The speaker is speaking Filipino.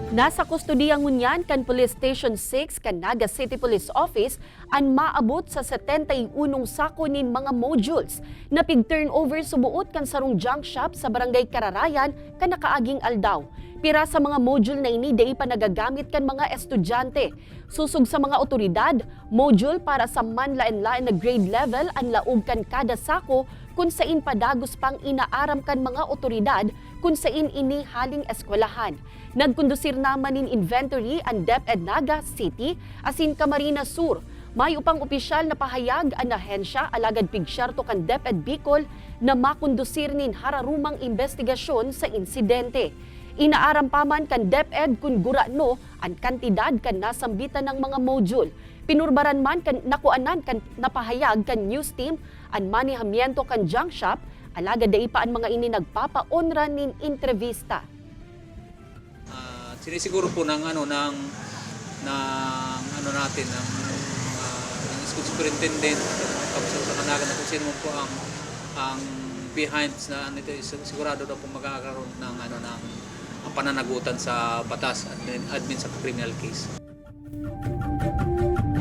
Nasa kustodiya ngunyan kan Police Station 6 kan Naga City Police Office ang maabot sa 71 sako nin mga modules na pig-turnover subuot kan sarong junk shop sa Barangay Kararayan kan nakaaging aldaw. Pira sa mga module na ini day pa nagagamit kan mga estudyante. Susug sa mga otoridad, module para sa manlain-lain na grade level ang laog kan kada sako kung sain padagos pang inaaram kan mga otoridad kung sain ini haling eskwelahan. Nagkondusir naman in inventory ang DepEd Naga City asin Camarines Sur. May upang opisyal na pahayag ang ahensya alagad pigsyarto kan DepEd Bicol na makondusir nin hararumang investigasyon sa insidente. Inaaram pa man kan DepEd kung gurano ang kantidad kan nasambitan ng mga module. Pinurbaran man kan nakuanan kan napahayag kan news team ang manihamiento kan junk shop alagad dai pa ang mga ini nagpapaonra nin entrevista. Sinisiguro po ng natin ng school superintendent sa Kanaga na kung sino po ang behind na sigurado daw po magkakaroon ng ang pananagutan sa batas admin sa criminal case.